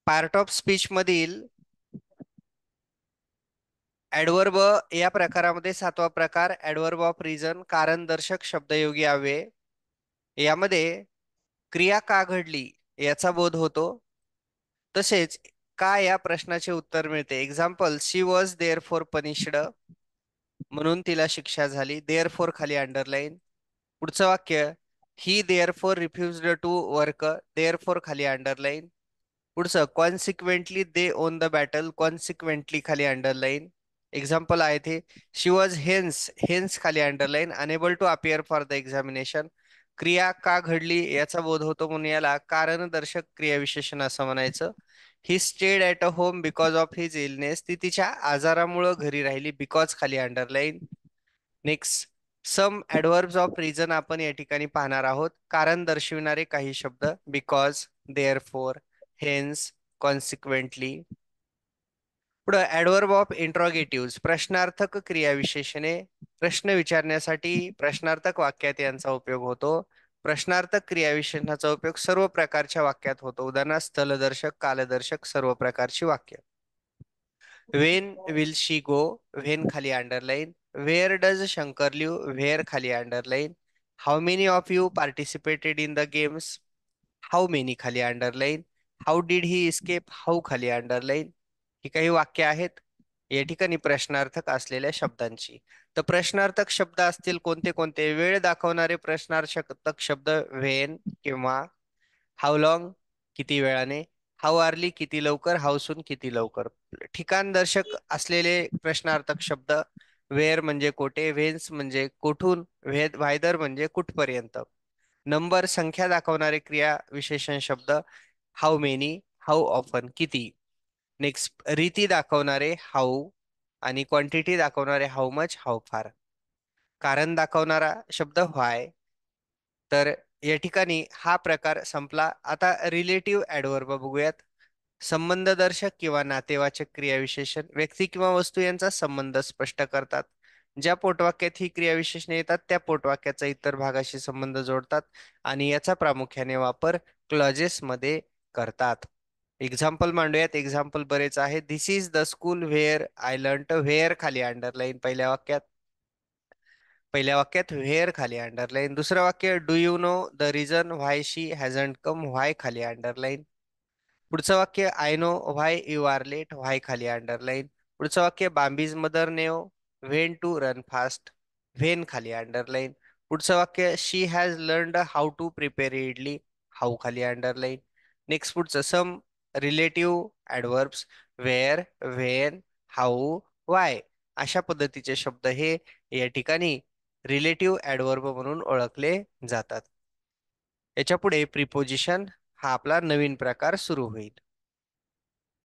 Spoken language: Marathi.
पार्ट ऑफ स्पीच मधील ऍडवर्ब या प्रकारामध्ये सातवा प्रकार ऍडवर्ब ऑफ रिझन कारणदर्शक शब्दयोगी अव्यय. यामध्ये क्रिया का घडली याचा बोध होतो. तसेच का या प्रश्नाचे उत्तर मिळते. Example, she was therefore punished, म्हणून तिला शिक्षा झाली. देअर फॉर खाली अंडरलाईन. पुढचं वाक्य, he therefore refused to work. Therefore खाली अंडरलाईन. पुढचं, consequently they won the battle. Consequently खाली अंडरलाईन. एक्झाम्पल आहे ते, शी वॉज हेन्स, हेन्स खाली underline unable to appear for the examination. क्रिया का घडली याचा बोध होतो म्हणून याला कारणदर्शक क्रियाविशेषण असं म्हणायचं. He stayed at a home because of his illness. ती तिच्या आजारामुळं घरी राहिली. बिकॉज खाली underline. Next, some adverbs of reason आपण या ठिकाणी पाहणार आहोत. कारण दर्शविणारे काही शब्द, बिकॉज, देअरफॉर, हेन्स, कॉन्सिक्वेंटली. पुढं ॲडव्हर्ब ऑफ इंट्रॉगेटिव्ह प्रश्नार्थक क्रियाविशेषणे. प्रश्न विचारण्यासाठी प्रश्नार्थक वाक्यात यांचा उपयोग होतो. प्रश्नार्थक क्रियाविशेषणाचा उपयोग सर्व प्रकारच्या वाक्यात होतो. उदाहरणार्थ स्थलदर्शक, कालदर्शक, सर्व प्रकारची वाक्य. When will she go. When खाली underline. Where does Shankar live. Where खाली underline. How many of you participated in the games. How many खाली underline. How did he escape. How खाली अंडरलाईन. ही काही वाक्य आहेत या ठिकाणी प्रश्नार्थक असलेल्या शब्दांची. तर प्रश्नार्थक शब्द असतील कोणते कोणते. वेळ दाखवणारे प्रश्नार्थक शब्द व्हेन किंवा हाऊ लॉंग किती वेळाने. हाऊ अर्ली किती लवकर. हाऊ सून किती लवकर. ठिकाण दर्शक असलेले प्रश्नार्थक शब्द वेअर म्हणजे कोठे. व्हेन्स म्हणजे कोठून. व्हायदर म्हणजे कुठपर्यंत. नंबर संख्या दाखवणारे क्रिया विशेषण शब्द हाऊ मेनी, हाऊ ऑफन किती. नेक्स्ट, रीती दाखवणारे हाऊ आणि क्वांटिटी दाखवणारे हाऊ मच, हाऊ फार. कारण दाखवणारा शब्द व्हाय. तर या ठिकाणी हा प्रकार संपला. आता रिलेटिव्ह ऍडव्हर्ब बघूयात. संबंधदर्शक किंवा नातेवाचक क्रियाविशेषण व्यक्ती किंवा वस्तू यांचा संबंध स्पष्ट करतात. ज्या पोटवाक्यात ही क्रियाविशेषणे येतात त्या पोटवाक्याचा इतर भागाशी संबंध जोडतात आणि याचा प्रामुख्याने वापर क्लॉजेस मध्ये करतात. एक्झाम्पल मांडूयात. एक्झाम्पल बरेच आहेत. This is the school where I learn. Where खाली अंडरलाईन पहिल्या वाक्यात व्हेअर खाली अंडरलाईन. दुसरं वाक्य, do you know the reason why she hasn't come. Why खाली अंडरलाईन. पुढचं वाक्य, I know why you are late. Why खाली अंडरलाईन. पुढचं वाक्य, Bambi's mother knew when to run fast. When खाली अंडरलाईन. पुढचं वाक्य, she has learned how to prepare idli. How खाली अंडरलाईन. नेक्स्ट पुढचं, सम relative adverbs where, when, how, why अशा पद्धतीचे शब्द हे या ठिकाणी रिलेटिव्ह ऍडव्हर्ब म्हणून ओळखले जातात. याच्या पुढे प्रिपोजिशन हा आपला नवीन प्रकार सुरू होईल.